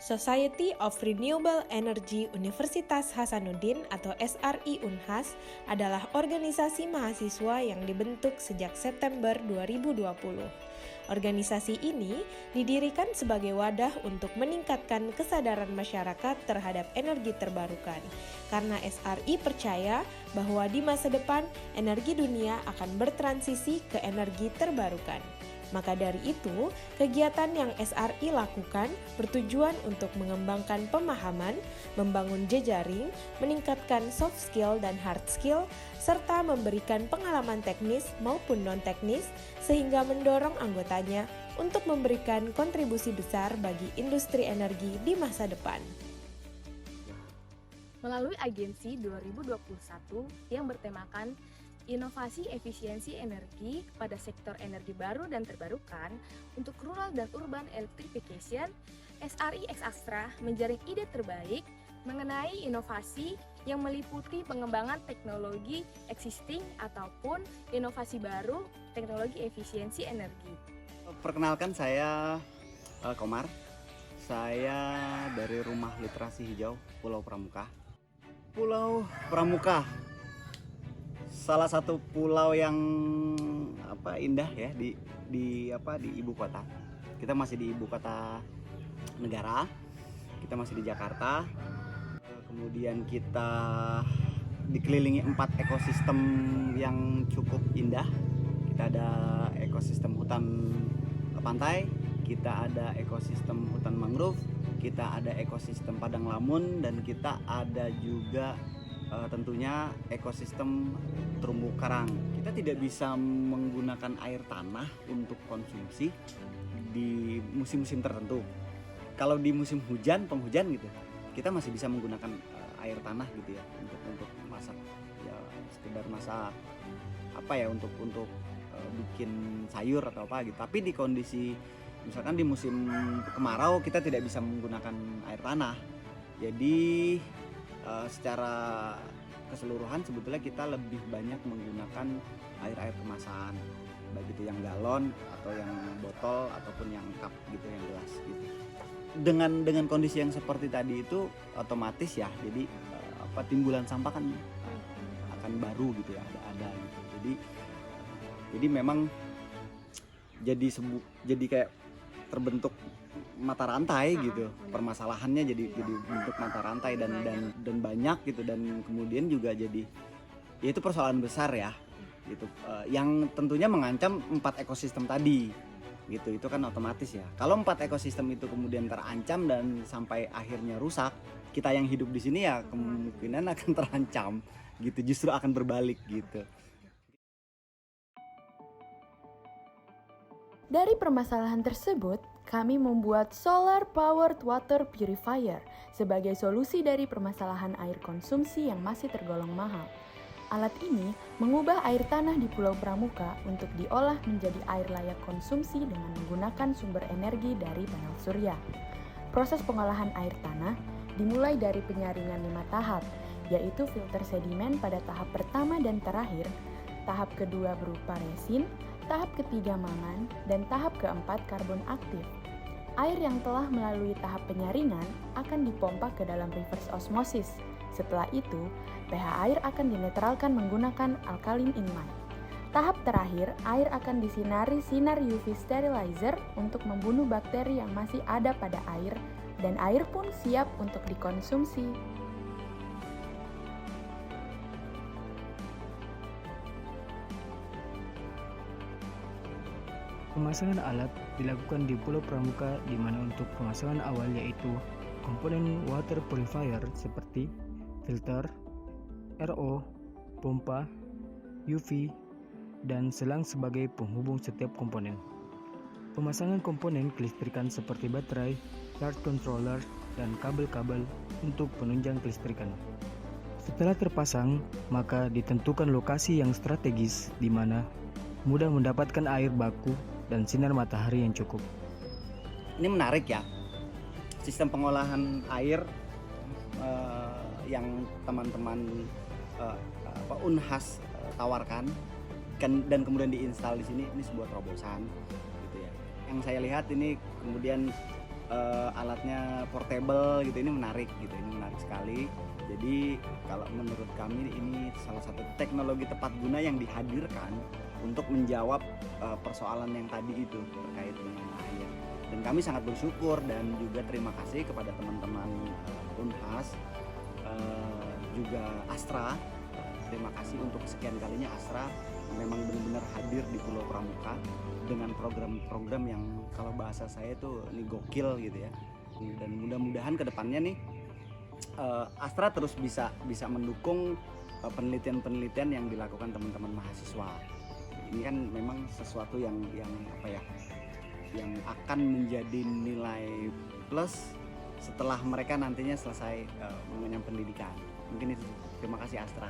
Society of Renewable Energy Universitas Hasanuddin atau SRI Unhas adalah organisasi mahasiswa yang dibentuk sejak September 2020. Organisasi ini didirikan sebagai wadah untuk meningkatkan kesadaran masyarakat terhadap energi terbarukan. Karena SRI percaya bahwa di masa depan energi dunia akan bertransisi ke energi terbarukan. Maka dari itu, kegiatan yang SRI lakukan bertujuan untuk mengembangkan pemahaman, membangun jejaring, meningkatkan soft skill dan hard skill, serta memberikan pengalaman teknis maupun non-teknis, sehingga mendorong anggotanya untuk memberikan kontribusi besar bagi industri energi di masa depan. Melalui agensi 2021 yang bertemakan Inovasi Efisiensi Energi pada sektor energi baru dan terbarukan untuk rural dan urban electrification, SRI X Astra menjaring ide terbaik mengenai inovasi yang meliputi pengembangan teknologi existing ataupun inovasi baru teknologi efisiensi energi. Perkenalkan, saya Komar. Saya dari Rumah Literasi Hijau Pulau Pramuka. Pulau Pramuka, salah satu pulau yang indah ya di ibu kota. Kita masih di ibu kota negara. Kita masih di Jakarta. Kemudian kita dikelilingi 4 ekosistem yang cukup indah. Kita ada ekosistem hutan pantai, kita ada ekosistem hutan mangrove, kita ada ekosistem padang lamun, dan kita ada juga tentunya ekosistem terumbu karang. Kita tidak bisa menggunakan air tanah untuk konsumsi di musim-musim tertentu. Kalau di musim hujan, penghujan gitu, kita masih bisa menggunakan air tanah gitu ya untuk masak, ya sekedar masak untuk bikin sayur atau apa gitu. Tapi di kondisi misalkan di musim kemarau kita tidak bisa menggunakan air tanah. Jadi secara keseluruhan sebetulnya kita lebih banyak menggunakan air kemasan, baik itu yang galon atau yang botol ataupun yang cup gitu, yang gelas gitu. Dengan kondisi yang seperti tadi itu otomatis ya, jadi timbulan sampah kan akan baru gitu ya, ada gitu. Jadi memang jadi kayak terbentuk mata rantai gitu. Permasalahannya jadi bentuk mata rantai dan banyak gitu, dan kemudian juga jadi ya itu persoalan besar ya gitu, yang tentunya mengancam 4 ekosistem tadi gitu. Itu kan otomatis ya, kalau 4 ekosistem itu kemudian terancam dan sampai akhirnya rusak, kita yang hidup di sini ya kemungkinan akan terancam gitu, justru akan berbalik gitu. Dari permasalahan tersebut, kami membuat Solar Powered Water Purifier sebagai solusi dari permasalahan air konsumsi yang masih tergolong mahal. Alat ini mengubah air tanah di Pulau Pramuka untuk diolah menjadi air layak konsumsi dengan menggunakan sumber energi dari panel surya. Proses pengolahan air tanah dimulai dari penyaringan 5 tahap, yaitu filter sedimen pada tahap pertama dan terakhir, tahap kedua berupa resin, tahap ketiga mangan, dan tahap keempat karbon aktif. Air yang telah melalui tahap penyaringan akan dipompa ke dalam reverse osmosis. Setelah itu, pH air akan dinetralkan menggunakan alkaline inline. Tahap terakhir, air akan disinari sinar UV sterilizer untuk membunuh bakteri yang masih ada pada air, dan air pun siap untuk dikonsumsi. Pemasangan alat dilakukan di Pulau Pramuka, di mana untuk pemasangan awal yaitu komponen water purifier seperti filter, RO, pompa, UV, dan selang sebagai penghubung setiap komponen. Pemasangan komponen kelistrikan seperti baterai, charge controller, dan kabel-kabel untuk penunjang kelistrikan. Setelah terpasang, maka ditentukan lokasi yang strategis di mana mudah mendapatkan air baku dan sinar matahari yang cukup. Ini menarik ya, sistem pengolahan air yang teman-teman Unhas tawarkan dan kemudian diinstal di sini. Ini sebuah terobosan gitu ya. Yang saya lihat ini kemudian alatnya portable gitu, ini menarik gitu, ini menarik sekali. Jadi kalau menurut kami ini salah satu teknologi tepat guna yang dihadirkan untuk menjawab persoalan yang tadi itu terkait dengan air. Dan kami sangat bersyukur dan juga terima kasih kepada teman-teman Unhas, juga Astra. Terima kasih untuk kesekian kalinya Astra memang benar-benar hadir di Pulau Pramuka dengan program-program yang kalau bahasa saya tuh ini gokil gitu ya. Dan mudah-mudahan kedepannya nih Astra terus bisa mendukung penelitian-penelitian yang dilakukan teman-teman mahasiswa. Ini kan memang sesuatu yang apa ya, yang akan menjadi nilai plus setelah mereka nantinya selesai mengenyam pendidikan. Mungkin itu. Terima kasih Astra.